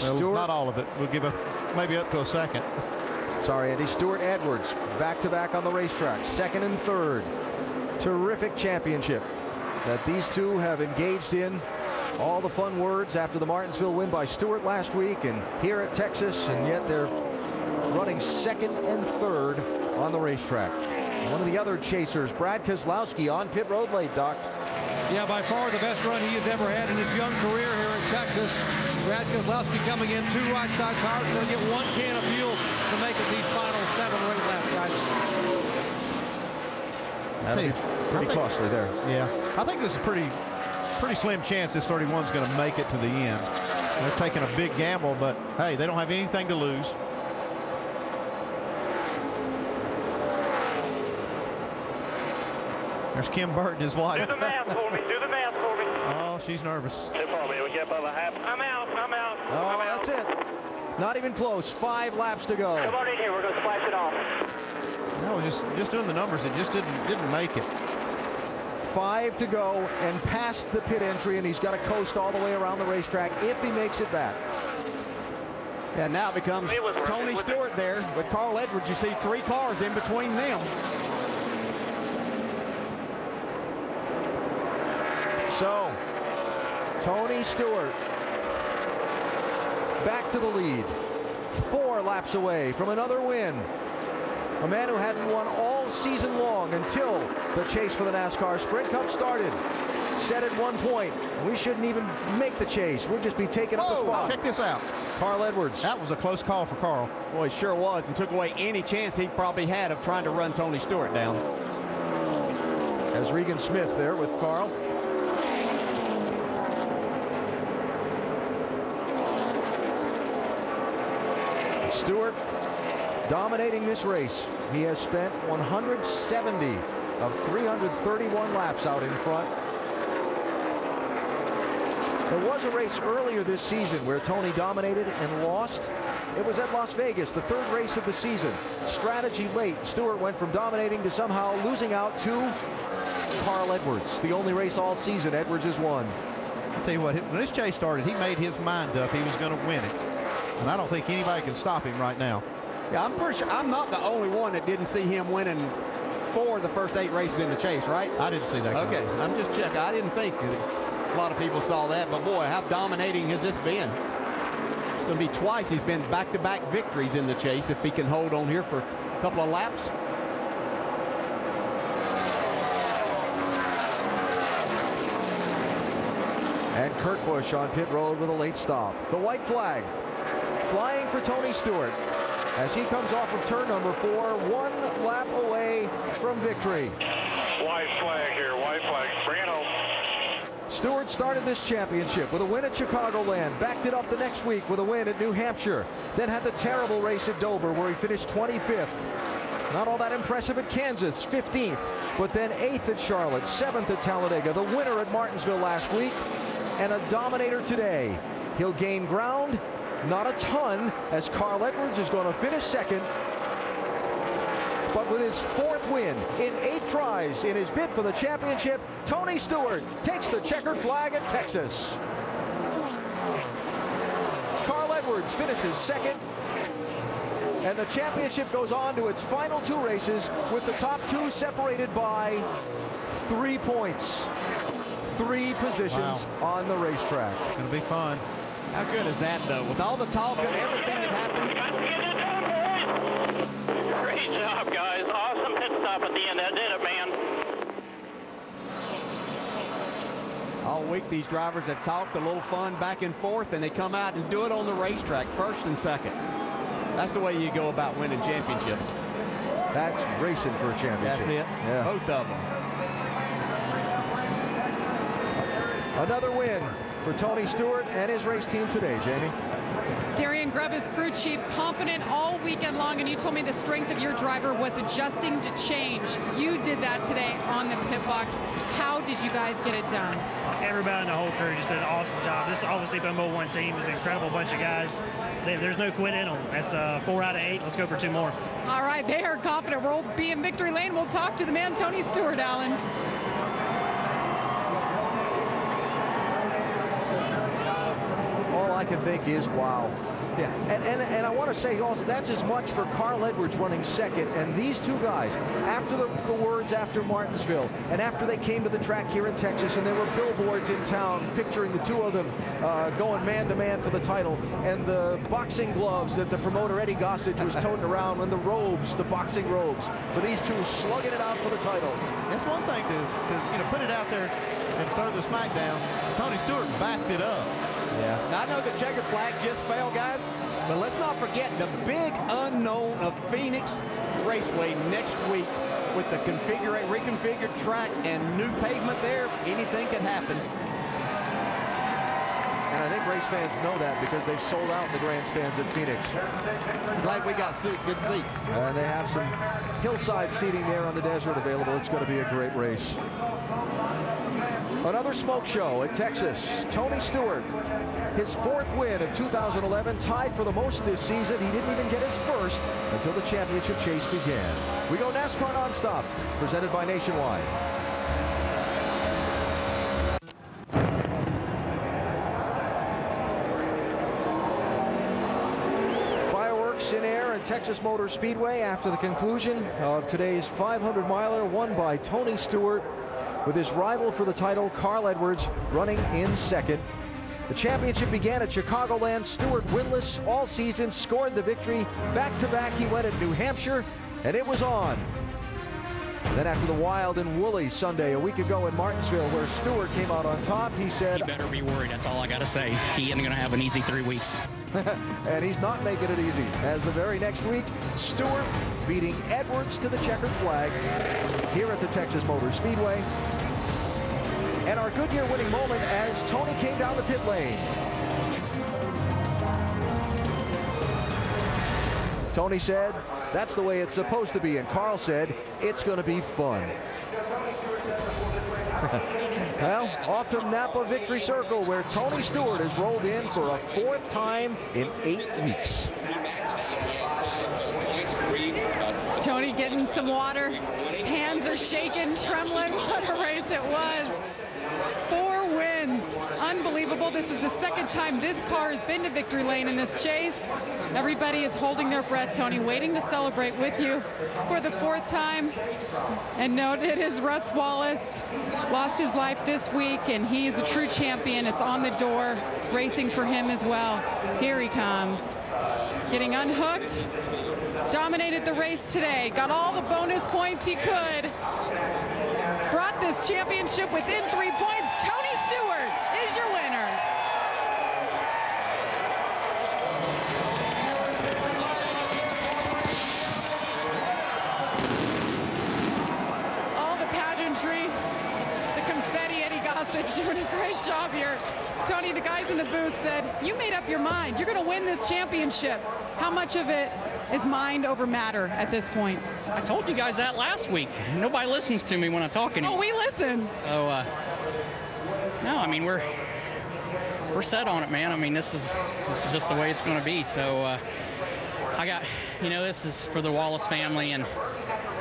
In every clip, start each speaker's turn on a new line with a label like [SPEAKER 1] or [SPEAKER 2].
[SPEAKER 1] Well,
[SPEAKER 2] Stewart.
[SPEAKER 1] not all of it. We'll give maybe up to a second.
[SPEAKER 2] Sorry, Eddie. Stewart Edwards back-to-back on the racetrack, second and third. Terrific championship that these two have engaged in. All the fun words after the Martinsville win by Stewart last week and here at Texas, and yet they're running second and third on the racetrack. One of the other chasers, Brad Keselowski, on pit road late, Doc.
[SPEAKER 3] Yeah, by far the best run he has ever had in his young career here at Texas. Brad Keselowski coming in, 2 right side cars, going to get 1 can of fuel to make it these final 7 or 8 laps, guys.
[SPEAKER 2] That'll be pretty costly there.
[SPEAKER 1] Yeah, I think this is pretty slim chance this 31 is going to make it to the end. They're taking a big gamble, but hey, they don't have anything to lose. There's Kim Burton, his wife.
[SPEAKER 4] Do the math for me. Do the math for me.
[SPEAKER 1] Oh, she's nervous.
[SPEAKER 4] Too far, man. We get above a half. I'm out. I'm out.
[SPEAKER 2] Oh,
[SPEAKER 4] I'm out.
[SPEAKER 2] that's it. Not even close. 5 laps to go.
[SPEAKER 4] Come on in here. We're going to splash it off.
[SPEAKER 1] No, just doing the numbers. It just didn't make it.
[SPEAKER 2] 5 to go and past the pit entry, and he's got to coast all the way around the racetrack if he makes it back.
[SPEAKER 5] Yeah, now it becomes Tony Stewart there with Carl Edwards. You see 3 cars in between them.
[SPEAKER 2] So, Tony Stewart back to the lead. 4 laps away from another win. A man who hadn't won all season long until the chase for the NASCAR Sprint Cup started. Said at one point, we shouldn't even make the chase. We'll just be taking up the spot.
[SPEAKER 1] Check this out.
[SPEAKER 2] Carl Edwards.
[SPEAKER 1] That was a close call for Carl.
[SPEAKER 5] Boy, it sure was, and took away any chance he probably had of trying to run Tony Stewart down.
[SPEAKER 2] As Regan Smith there with Carl. Stewart dominating this race. He has spent 170 of 331 laps out in front. There was a race earlier this season where Tony dominated and lost. It was at Las Vegas, the 3rd race of the season. Strategy late. Stewart went from dominating to somehow losing out to Carl Edwards. The only race all season Edwards has won.
[SPEAKER 1] I'll tell you what, when this chase started, he made his mind up. He was going to win it. And I don't think anybody can stop him right now.
[SPEAKER 5] Yeah, I'm pretty sure I'm not the only one that didn't see him winning 4 of the first 8 races in the chase, right?
[SPEAKER 1] I didn't see that.
[SPEAKER 5] Okay, I'm just checking. I didn't think a lot of people saw that, but boy, how dominating has this been? It's going to be twice he's been back-to-back victories in the chase if he can hold on here for a couple of laps.
[SPEAKER 2] And Kurt Busch on pit road with a late stop. The white flag flying for Tony Stewart as he comes off of turn number 4, 1 lap away from victory.
[SPEAKER 4] White flag here. White flag. Bring it home.
[SPEAKER 2] Stewart started this championship with a win at Chicagoland, backed it up the next week with a win at New Hampshire, then had the terrible race at Dover where he finished 25th. Not all that impressive at Kansas, 15th, but then 8th at Charlotte, 7th at Talladega, the winner at Martinsville last week, and a dominator today. He'll gain ground, not a ton, as Carl Edwards is going to finish second. But with his 4th win in 8 tries in his bid for the championship, Tony Stewart takes the checkered flag at Texas. Carl Edwards finishes second. And the championship goes on to its final 2 races with the top 2 separated by 3 points. 3 positions on the racetrack.
[SPEAKER 1] It's going to be fun.
[SPEAKER 5] How good is that, though? With all the talk and everything that happened.
[SPEAKER 4] Great job, guys. Awesome pit stop at the end. That did it, man.
[SPEAKER 5] All week, these drivers have talked a little fun back and forth, and they come out and do it on the racetrack, 1st and 2nd. That's the way you go about winning championships.
[SPEAKER 2] That's racing for a championship.
[SPEAKER 5] That's it.
[SPEAKER 2] Yeah.
[SPEAKER 5] Both of them.
[SPEAKER 2] Another win for Tony Stewart and his race team today, Jamie.
[SPEAKER 6] Darian Grubb is crew chief, confident all weekend long, and you told me the strength of your driver was adjusting to change. You did that today on the pit box. How did you guys get it done?
[SPEAKER 7] Everybody in the whole crew just did an awesome job. This Always Depot Mobil 1 team is an incredible bunch of guys. There's no quit in them. That's 4 out of 8. Let's go for 2 more.
[SPEAKER 6] All right, they are confident. We'll be in victory lane. We'll talk to the man, Tony Stewart, Alan.
[SPEAKER 2] All I can think is, wow. Yeah, and I want to say also, that's as much for Carl Edwards running second, and these two guys, after the words after Martinsville, and after they came to the track here in Texas, and there were billboards in town picturing the two of them going man-to-man for the title, and the boxing gloves that the promoter Eddie Gossage was toting around, and the robes, the boxing robes, for these two slugging it out for the title.
[SPEAKER 1] It's one thing to put it out there and throw the smack down. Tony Stewart backed it up.
[SPEAKER 5] Yeah. Now, I know the checkered flag just fell, guys, but let's not forget the big unknown of Phoenix Raceway next week with the reconfigured track and new pavement there. Anything could happen.
[SPEAKER 2] And I think race fans know that because they've sold out the grandstands at Phoenix.
[SPEAKER 5] I'm glad we got good seats.
[SPEAKER 2] And they have some hillside seating there on the desert available. It's going to be a great race. Another smoke show at Texas. Tony Stewart, his 4th win of 2011, tied for the most this season. He didn't even get his first until the championship chase began. We go NASCAR Nonstop, presented by Nationwide. Fireworks in air at Texas Motor Speedway after the conclusion of today's 500-miler, won by Tony Stewart, with his rival for the title, Carl Edwards, running in second. The championship began at Chicagoland. Stewart, winless all season, scored the victory. Back-to-back, he went at New Hampshire, and it was on. Then after the wild and woolly Sunday a week ago in Martinsville, where Stewart came out on top, he said,
[SPEAKER 8] "You better be worried, that's all I got to say. He isn't going to have an easy 3 weeks."
[SPEAKER 2] and he's not making it easy, as the very next week, Stewart beating Edwards to the checkered flag here at the Texas Motor Speedway. And our Goodyear winning moment as Tony came down the pit lane. Tony said, that's the way it's supposed to be. And Carl said, it's going to be fun. Well, off to Napa Victory Circle, where Tony Stewart has rolled in for a 4th time in 8 weeks.
[SPEAKER 6] Tony getting some water. Hands are shaking, trembling. What a race it was. 4 wins. Unbelievable. This is the 2nd time this car has been to victory lane in this chase. Everybody is holding their breath, Tony, waiting to celebrate with you for the 4th time. And note, it is Russ Wallace. Lost his life this week, and he is a true champion. It's on the door, racing for him as well. Here he comes. Getting unhooked. Dominated the race today. Got all the bonus points he could. Brought this championship within 3 points. Tony Stewart is your winner. All the pageantry, the confetti, Eddie Gossage doing a great job here. Tony, the guys in the booth said, you made up your mind. You're going to win this championship. How much of it is mind over matter at this point?
[SPEAKER 8] I told you guys that last week. Nobody listens to me when I'm talking.
[SPEAKER 6] Oh, we listen.
[SPEAKER 8] So, no, I mean, we're set on it, man. I mean, this is just the way it's going to be. So, I got, this is for the Wallace family and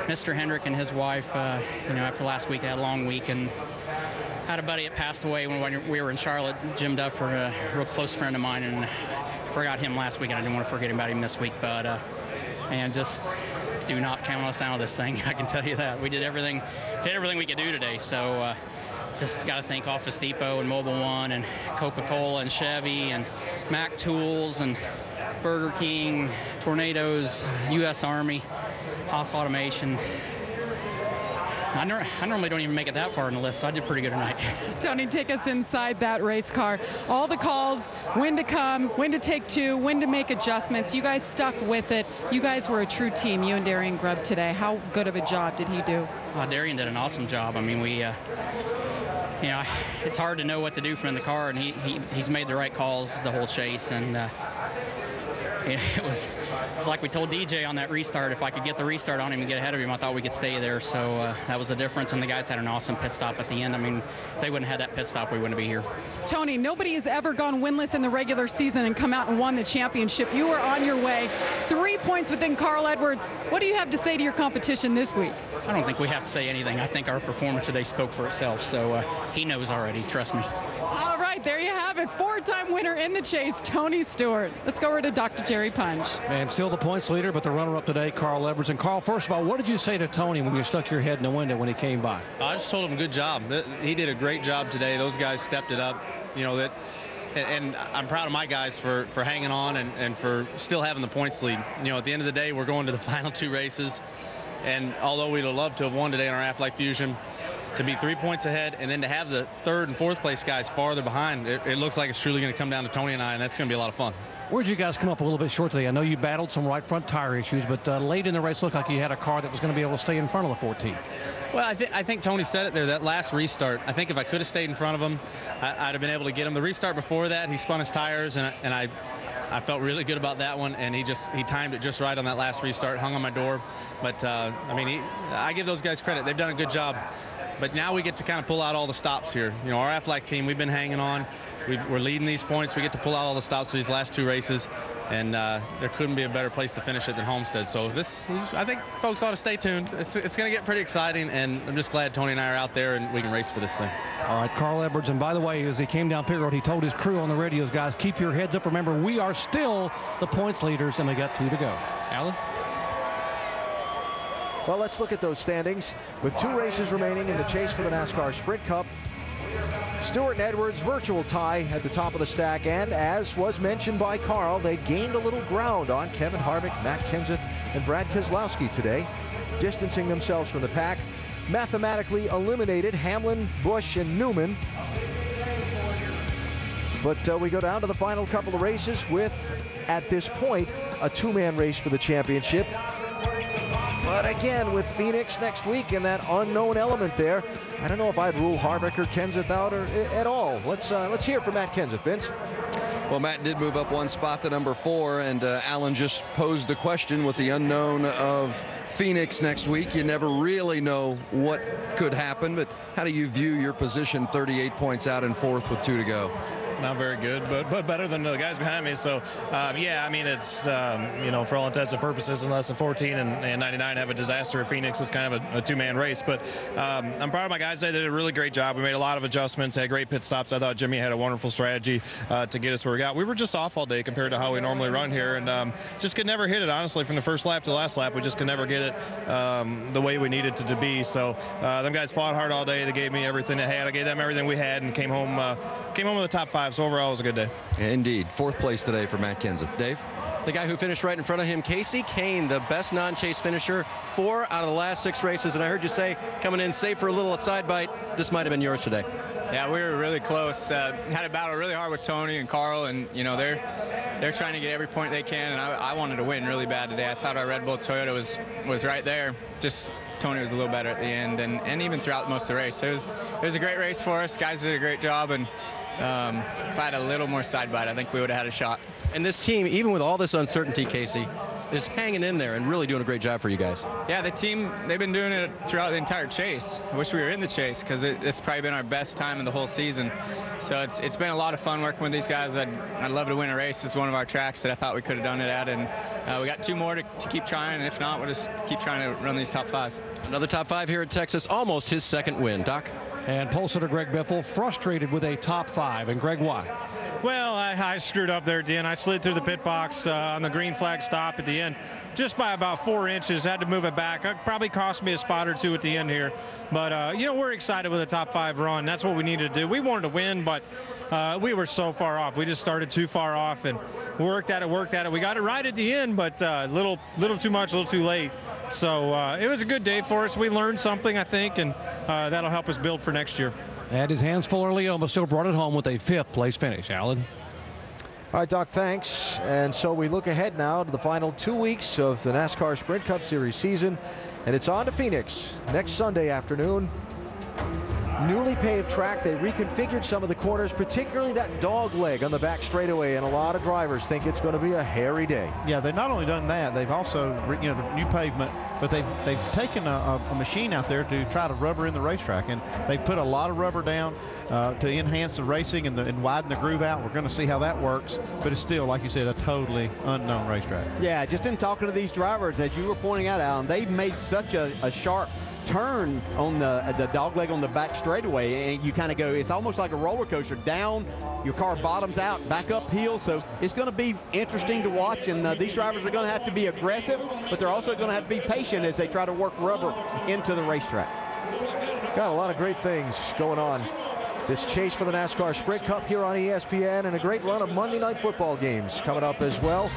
[SPEAKER 8] Mr. Hendrick and his wife. After last week, they had a long week, and had a buddy that passed away when we were in Charlotte, Jim Duffer, a real close friend of mine, and forgot him last week, and I didn't want to forget about him this week. But, and just do not count us out of this thing. I can tell you that. We did everything we could do today. So just got to thank Office Depot and Mobile One and Coca-Cola and Chevy and Mac Tools and Burger King, Tornadoes, U.S. Army, Haas Automation. I normally don't even make it that far in the list, so I did pretty good tonight.
[SPEAKER 6] Tony, take us inside that race car. All the calls, when to come, when to take 2, when to make adjustments. You guys stuck with it. You guys were a true team, you and Darian Grubb today. How good of a job did he do? Darian
[SPEAKER 8] did an awesome job. I mean, we, it's hard to know what to do from in the car, and he's made the right calls the whole chase, and it was like we told DJ on that restart, if I could get the restart on him and get ahead of him, I thought we could stay there. So that was the difference, and the guys had an awesome pit stop at the end. I mean, if they wouldn't have had that pit stop, we wouldn't be here.
[SPEAKER 6] Tony, nobody has ever gone winless in the regular season and come out and won the championship. You are on your way. 3 points within Carl Edwards. What do you have to say to your competition this week?
[SPEAKER 8] I don't think we have to say anything. I think our performance today spoke for itself, so he knows already, trust me.
[SPEAKER 6] All right, right, there you have it. 4-time winner in the chase, Tony Stewart. Let's go over to Dr. Jerry Punch.
[SPEAKER 3] Man, still the points leader, but the runner-up today, Carl Edwards. And Carl, first of all, what did you say to Tony when you stuck your head in the window when he came by?
[SPEAKER 9] I just told him good job. He did a great job today. Those guys stepped it up. You know, and I'm proud of my guys for hanging on and for still having the points lead. You know, at the end of the day, we're going to the final 2 races. And although we'd have loved to have won today in our Aflac Fusion, to be 3 points ahead and then to have the 3rd and 4th place guys farther behind, it looks like it's truly going to come down to Tony and I, and that's going to be a lot of fun.
[SPEAKER 3] Where'd you guys come up a little bit short today? I know you battled some right front tire issues, but late in the race looked like you had a car that was going to be able to stay in front of the 14.
[SPEAKER 9] Well, I think Tony said it there, that last restart. I think if I could have stayed in front of him, I'd have been able to get him. The restart before that, he spun his tires, and I felt really good about that one, and he timed it just right on that last restart, hung on my door. But, I mean, I give those guys credit. They've done a good job. But now we get to kind of pull out all the stops here. You know, our Aflac team, we've been hanging on. We're leading these points. We get to pull out all the stops for these last 2 races, and there couldn't be a better place to finish it than Homestead. So I think folks ought to stay tuned. It's going to get pretty exciting, and I'm just glad Tony and I are out there and we can race for this thing.
[SPEAKER 3] All right, Carl Edwards, and by the way, as he came down pit road, he told his crew on the radios, guys, keep your heads up. Remember, we are still the points leaders, and we got 2 to go. Alan?
[SPEAKER 2] Well, let's look at those standings. With 2 races remaining in the chase for the NASCAR Sprint Cup, Stewart and Edwards, virtual tie at the top of the stack, and as was mentioned by Carl, they gained a little ground on Kevin Harvick, Matt Kenseth, and Brad Keselowski today, distancing themselves from the pack. Mathematically eliminated Hamlin, Busch, and Newman. But we go down to the final couple of races with, at this point, a 2-man race for the championship. But again, with Phoenix next week and that unknown element there, I don't know if I'd rule Harvick or Kenseth out or at all. Let's hear from Matt Kenseth, Vince.
[SPEAKER 10] Well, Matt did move up 1 spot to number 4, and Alan just posed the question with the unknown of Phoenix next week. You never really know what could happen, but how do you view your position 38 points out in 4th with 2 to go?
[SPEAKER 11] Not very good, but better than the guys behind me. So, yeah, I mean, it's, you know, for all intents and purposes, unless the 14 and 99 have a disaster at Phoenix, it's kind of a 2-man race. But I'm proud of my guys. They did a really great job. We made a lot of adjustments, had great pit stops. I thought Jimmy had a wonderful strategy to get us where we got. We were just off all day compared to how we normally run here, and just could never hit it, honestly, from the first lap to the last lap. We just could never get it the way we needed it to be. So them guys fought hard all day. They gave me everything they had. I gave them everything we had and came home with the top 5. So overall, it was a good day.
[SPEAKER 10] Indeed. 4th place today for Matt Kenseth. Dave?
[SPEAKER 12] The guy who finished right in front of him, Casey Kane, the best non-chase finisher, 4 out of the last 6 races. And I heard you say, coming in safe for a little side bite, this might have been yours today.
[SPEAKER 13] Yeah, we were really close. Had a battle really hard with Tony and Carl, and you know they're trying to get every point they can. And I wanted to win really bad today. I thought our Red Bull Toyota was right there. Just Tony was a little better at the end, and even throughout most of the race. It was a great race for us. Guys did a great job, and if I had a little more side bite, I think we would have had a shot.
[SPEAKER 12] And this team, even with all this uncertainty, Casey, is hanging in there and really doing a great job for you guys.
[SPEAKER 13] Yeah, the team, they've been doing it throughout the entire chase. I wish we were in the chase because it's probably been our best time in the whole season. So it's been a lot of fun working with these guys. I'd love to win a race. It's one of our tracks that I thought we could have done it at, and we got 2 more to keep trying, and if not, we'll just keep trying to run these top 5s.
[SPEAKER 12] Another top 5 here at Texas, almost his 2nd win. Doc?
[SPEAKER 3] And pole sitter Greg Biffle frustrated with a top 5. And Greg, why?
[SPEAKER 14] Well, I screwed up there at the end. I slid through the pit box on the green flag stop at the end just by about 4 inches. Had to move it back. It probably cost me a spot or 2 at the end here. But, you know, we're excited with a top 5 run. That's what we needed to do. We wanted to win, but we were so far off. We just started too far off and worked at it. We got it right at the end, but little too much, a little too late. So it was a good day for us. We learned something, I think, and that'll help us build for next year.
[SPEAKER 3] Had his hands full early on, but still brought it home with a 5th place finish. Alan?
[SPEAKER 2] All right, Doc, thanks. And so we look ahead now to the final 2 weeks of the NASCAR Sprint Cup Series season, and it's on to Phoenix next Sunday afternoon. Newly paved track. They reconfigured some of the corners, particularly that dog leg on the back straightaway, and a lot of drivers think it's going to be a hairy day.
[SPEAKER 1] Yeah, they've not only done that, they've also, you know, the new pavement, but they've taken a machine out there to try to rubber in the racetrack, and they've put a lot of rubber down to enhance the racing and widen the groove out. We're going to see how that works, but it's still, like you said, a totally unknown racetrack.
[SPEAKER 5] Yeah, just in talking to these drivers, as you were pointing out, Alan, they've made such a sharp turn on the dog leg on the back straightaway, and you kind of go, it's almost like a roller coaster. Down, your car bottoms out, back uphill. So it's going to be interesting to watch, and these drivers are going to have to be aggressive, but they're also going to have to be patient as they try to work rubber into the racetrack.
[SPEAKER 2] Got a lot of great things going on. This chase for the NASCAR Sprint Cup here on ESPN, and a great run of Monday Night Football games coming up as well.